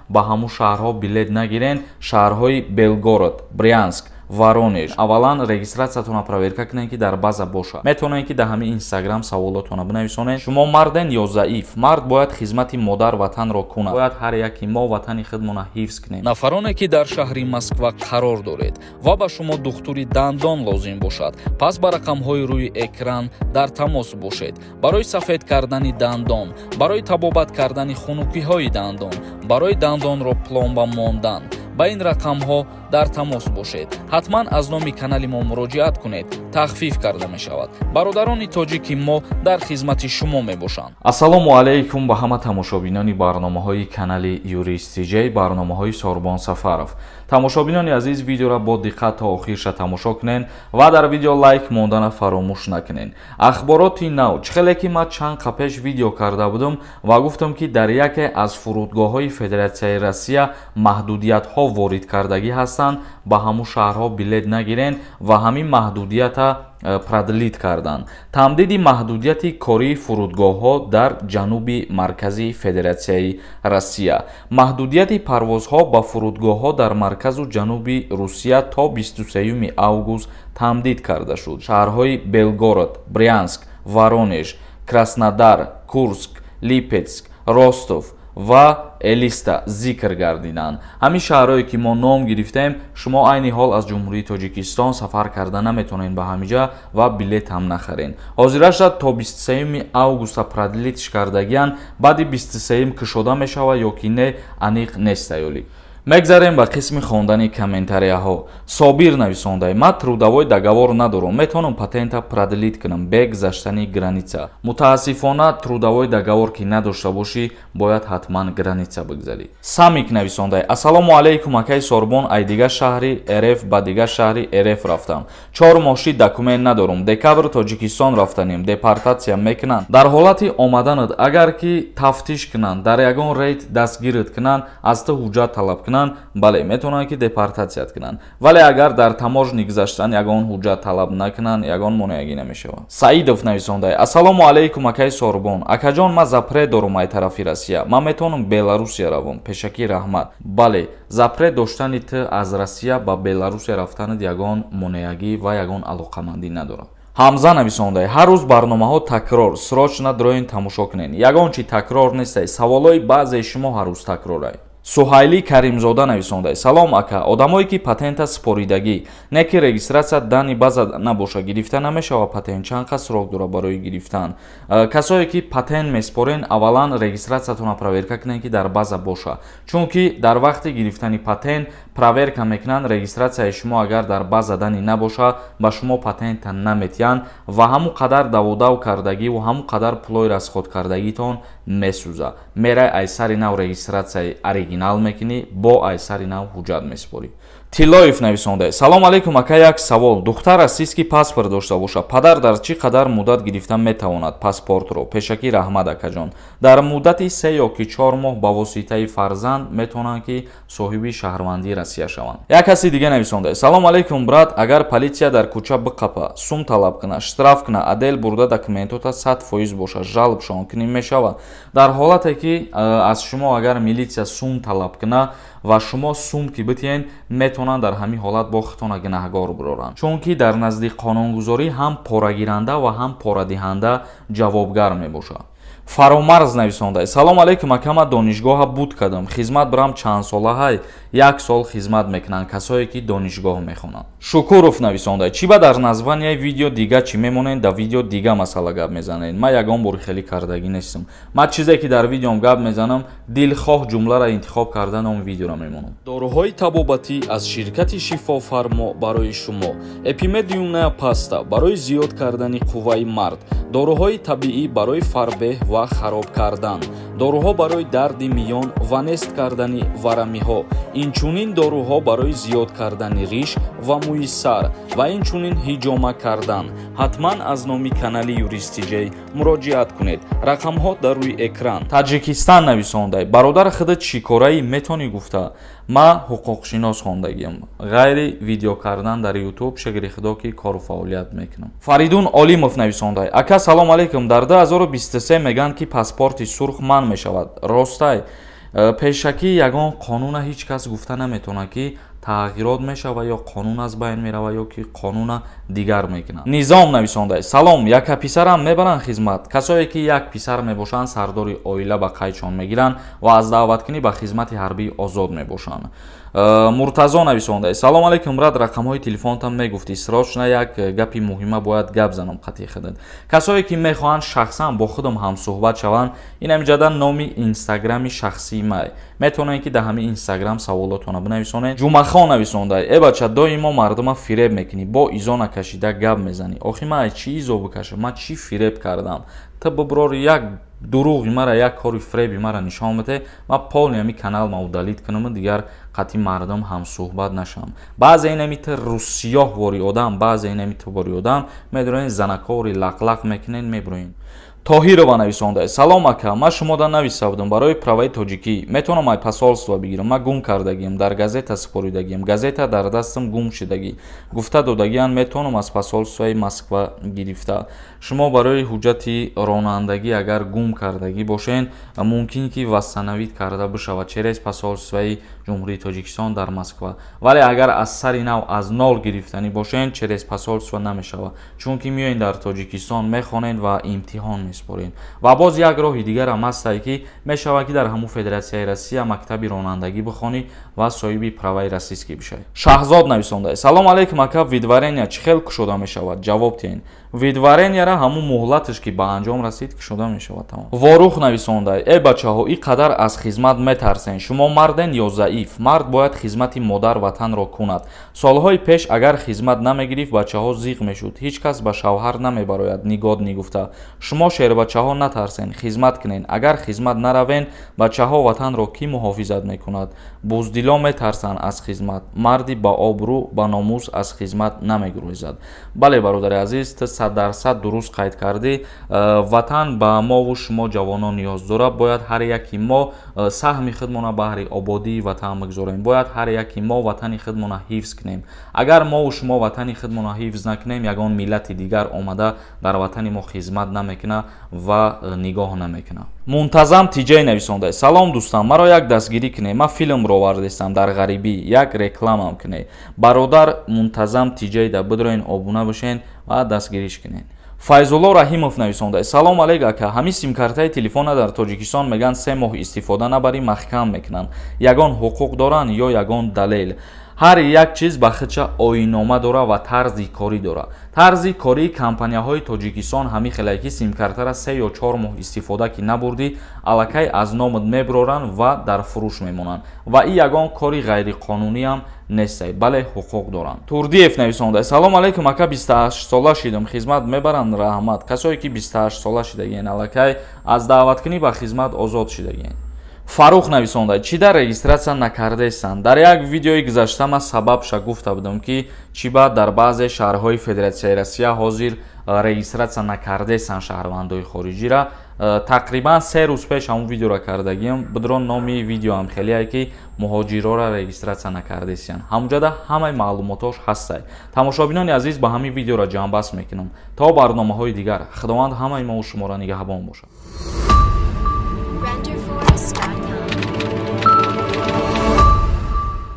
ба ҳамун шаҳрҳо билет нагирен. шаҳрҳои Белгород, Брянск, Воронеж. аввалан регистратсиятона проверка кунед ки дар база боша. метавонед ки дар ҳамин инстаграм саволотона бинависонед. шумо марден ё заиф? мард бояд хизмати модар ватанро кунад. бояд ҳар яки мо ватани худмона ҳифз кунем. нафароне ки дар шаҳри Москва қарор доред ва ба шумо духтури дандон лозим бошад, пас ба рақамҳои рӯи экран дар тамос бошед. барои сафед кардани дандон, барои табобат кардани хунукиҳои дандон, барои дандонро пломба мондан, ба ин рақамҳо дар тамос бошед. ҳатман аз номи канали мо муроҷиат кунед. тахфиф карда мешавад. бародарони тоҷики мо дар хизмати шумо мебошанд. ассалому алайкум ба ҳама тамошобинони барномаҳои канали Юрист TJ, барномаҳои Сорбон Сафаров. тамошобинони азиз, видеоро бо диққат та охирша тамошо кунен ва дар видео лайк мондана фаромӯш накунен. ахбороти нав. чихеле ки ман чанд қа пеш видео карда будам ва гуфтам ки дар яке аз фурудгоҳҳои Федератсияи Россия маҳдудиятҳо ворид кардагӣ ҳастанд. ба ҳамун шаҳрҳо билет нагирен ва ҳамин маҳдудията продлит кардан. тамдиди маҳдудияти кории фурудгоҳҳо дар ҷануби маркази Федератсияи Россия. маҳдудияти парвозҳо ба фурудгоҳҳо дар марказу ҷануби Русия то 23 август тамдид карда шуд. шаҳрҳои Белгород, Брянск, Воронеж, Краснодар, Курск, Липецк, Ростов ва Элиста зикр гардиданд. ҳамин шаҳрҳое ки мо ном гирифтем, шумо айни ҳол аз ҷумҳурии Тоҷикистон сафар карда наметавонед ба ҳамиҷа ва билет ҳам нахарен. ҳозираша то 23 августа продлитиш кардагиян. баъди 23 кушода мешава ё ки не, аниқ нест аёли. мегзарем ба қисми хондани комментарияҳо. собир нависондай: ман трудовой договор надорам, метавонам патента продлит кунам бе гузаштани граница. мутаассифона трудовой договор ки надошта бошӣ, бояд ҳатман граница бигзарӣ. самик нависондай: ассалому алайкум акай Сорбон, ай дигар шаҳри РФ ба дигар шаҳри РФ рафтам. 4 моши документ надорам. декабр Тоҷикистон рафтанем. депортатсия мекунанд. дар ҳолати омаданат агар ки тафтиш кунанд, дар ягон рейд дастгирит кунанд, аз ту ҳуҷҷат талаб кунанд, бале метавонанд ки депортатсият кунанд. вале агар дар таможни гузаштан ягон ҳуҷҷат талаб накунанд, ягон монеагӣ намешавад. саидов нависондай: ассалому алайкум акай Сорбон, акаҷон, ман запрет дорам ай тарафи Россия. ман метавонам Беларусия равам. пешакӣ раҳмат. бале, запрет доштани ту аз Россия ба Беларусия рафтанат ягон монеагӣ ва ягон алоқамандӣ надорад. ҳамза нависондай: ҳар рӯз барномаҳо такрор, срочно дроин тамошо кунед. ягон чи такрор нестай, саволои баъзеи шумо ҳар рӯз такрорай. суҳайли каримзода нависондай: салом ака, одамое ки патента споридагӣ, не ки регистратсия дани база набоша, гирифта намешава патент, чанд қа срок дора барои гирифтан. касое ки патент меспорен, аввалан регистратсиятона проверка кунед ки дар база боша, чунки дар вақти гирифтани патент проверка мекунанд. регистратсияи шумо агар дар база дани набоша, ба шумо патента наметиҳанд ва ҳамун қадар даводав кардагӣ ва ҳамун қадар пулои расход кардагитон месӯза. мерай ай сари нав регистратсияи оригинал мекунӣ, бо ай сари нав ҳуҷҷат меспорӣ. тилоев нависондай: салом алайкум ака, як савол. духтар астист ки паспорт дошта боша, падар дар чӣ қадар муддат гирифта метавонад паспортро? пешакӣ раҳмат акаҷон. дар муддати 3 ё ки 4 моҳ ба воситаи фарзанд метавонанд ки соҳиби шаҳрвандии Россия шаванд. як каси дига нависондай: салом алайкум брат, агар политсия дар кӯча биқапа, сум талаб куна, штраф куна, адел бурда документота 100% боша, жалбшон кунӣ мешавад. дар ҳолате ки аз шумо агар милитсия сум талаб куна ва шумо сум ки битиен, метавонанд дар ҳамин ҳолат бо худтона гунаҳгор бироранд, чунки дар назди қонунгузорӣ ҳам порагиранда ва ҳам порадиҳанда ҷавобгар мебошад. фаромарз нависондай: салом алайкум ака, ман донишгоҳа буд кардам, хизмат барам чанд сола ҳай, 1 сол хизмат мекунанд касое ки донишгоҳ мехонанд. шукуров нависондай: чӣ ба дар названияи видео дига чӣ мемонед, дар видео дига масъала гап мезанед. ман ягон бори хеле кардагӣ нестам. ман чизе ки дар видеом гап мезанам, дилхоҳ ҷумларо интихоб кардан он видеоро мемонам. доруҳои табобатӣ аз ширкати шифофармо барои шумо. эпимедиумная паста барои зиёд кардани қувваи мард, доруҳои табиӣ барои фарбеҳ ва хароб кардан, доруҳо барои дарди миён ва нест кардани варамиҳо, инчунин доруҳо барои зиёд кардани риш ва мӯи сар ва инчунин ҳиҷома кардан. ҳатман аз номи канали Юрист TJ муроҷиат кунед. рақамҳо дар рӯи экран. таҷикистон нависондай: бародар худат чӣ метавонӣ гуфта? ман ҳуқуқшинос хондагиам, ғайри видео кардан дар YouTube шагири худо ки кору фаъолият мекунам. фаридун олимов нависондай: ака салом алайкум, дар 2023 меган ки паспорти сурх ман мешавад, ростай? пешакӣ ягон қонуна ҳеҷ кас гуфта наметавонад ки тағйирот мешава ё қонун аз байн мерава ё ки қонуна дигар мекунад. Низом нависондааст: салом, яка писарам мебаранд хизмат. Касое ки як писар мебошанд сардори оила ба қайдшон мегиранд ва аз даъваткунӣ ба хизмати ҳарбӣ озод мебошанд. Муртазо нависондааст: салом алейкум брат, рақамҳои телефонтан мегуфтӣ, срочна як гапи муҳима бояд гап занам қатъи хидат. Касое ки мехоҳанд шахсан бо худам ҳамсӯҳбат шаванд, ин ҳамҷадан номи инстаграми шахсии май метавонанд ки дар ҳамин инстаграм саволотона бинависонед. Ҷумахон нависондааст: э бача, доимо мардума фиреб мекунӣ, бо изо накашида гап мезанӣ. Охи ман чӣ изо бикашам? Ман чӣ фиреб кардам? Та биброри як дуруғи мара, як кори фиреби мара нишон беде, ман полни ҳами канал ма удалит кунам, дигар қатъи мардум ҳамсӯҳбат нашам. баъзе инамита русиёҳ вори одам, баъзе инамита вори одам медонед занакори лақ-лақ мекунен меброин. Тоҳирова нависондааст: салом ака, ман шумода нависа будам барои праваи тоҷикӣ. Метавонам ай посолство бигирам? Ман гум кардагиам, дар газета супоридагиам, газета дар дастам гум шидагӣ. Гуфта додагиан метавонам аз посолствои Москва гирифта. шумо барои ҳуҷҷати ронандагӣ агар гум кардагӣ бошен, мумкин ки вастанавид карда бишавад через посолствои ҷумҳурии Тоҷикистон дар Москва. Вале агар аз сари нав аз нол гирифтанӣ бошен, через посолство намешавад, чунки меоин дар Тоҷикистон мехонед ва имтиҳон меспорен. Ва боз як роҳи дигар ҳам ҳастае ки мешавад ки дар ҳамун Федератсияи Россия мактаби ронандагӣ бихонӣ ва соҳиби праваи российскӣ бишавӣ. Шаҳзод нависондааст: салом алейкум ака, видварения чӣ хел кушода мешавад? ҷавоб диҳед. видваренияра ҳамун муҳлаташ ки ба анҷом расид кушода мешавад. Тамом. Ворух нависондааст: э бачаҳо, ин қадар аз хизмат метарсен. шумо марден ё заиф? Мард бояд хизмати модар ватанро кунад. солҳои пеш агар хизмат намегирифт, бачаҳо зиқ мешуд. ҳеҷ кас ба шавҳар намебарояд, нигод нигуфта. шумо шербачаҳо натарсен, хизмат кунен. агар хизмат наравен, бачаҳо ватанро ки муҳофизат мекунад? буздило метарсанд аз хизмат. марди ба обрӯ, ба номус аз хизмат намегурезад. бале бародари азиз, 100% дуруст қайд кардӣ. ватан ба мову шумо ҷавонон ниёз дорад. бояд ҳар яки мо саҳми худмона баҳри ободии ватан бигзорем. бояд ҳар яки мо ватани худмона ҳифз кунем. агар мову шумо ватани худмона ҳифз накунем, ягон миллати дигар омада дар ватани мо хизмат намекуна ва нигоҳ намекуна. мунтазам тиҷей нависондааст: салом дӯстам, маро як дастгирӣ кунед. ман филмро вардестам дар ғарибӣ, як рекламам кунед. бародар мунтазам тиҷей да бидроен обуна бошен ва дастгириш кунед. файзулло раҳимов нависондааст: салом алейк ака, ҳамин симкартаи телефона дар Тоҷикистон меган 3 моҳ истифода набарӣ маҳкам мекунанд. ягон ҳуқуқ доранд ё ягон далел? ҳар як чиз ба худша оиннома дора ва тарзи корӣ дора. тарзи кории компанияҳои Тоҷикистон ҳамин хелае ки симкартара 3 ё 4 моҳ истифода ки набурдӣ, аллакай аз номат меброранд ва дар фурӯш мемонанд. ва ин ягон кори ғайриқонунӣ ҳам нестай, бале ҳуқуқ доранд. турдиев нависондааст: салом алейкум ака, 28 сола шидам, хизмат мебаранд раҳмат. касое ки 28 сола шидагиен, аллакай аз даъваткунӣ ба хизмат озод шидагиен. фарух нависондааст: чӣ дар регистратсия накардаестанд? дар як видеои гузашта ман сабабша гуфта будам ки чӣ ба дар баъзе шаҳрҳои Федератсияи Россия ҳозир регистратсия накардаестанд шаҳрвандои хориҷира. тақрибан 3 рӯз пеш ҳамун видеоро кардагиам. бидрон номи видеоам хелие ки муҳоҷирора регистратсия накардаестанд. ҳамҷада ҳамаи маълумотош ҳастай. тамошобинони азиз, ба ҳамин видеоро ҷамъбаст мекунам. то барномаҳои дигар, худованд ҳамаи мо шуморо нигаҳбон бошад.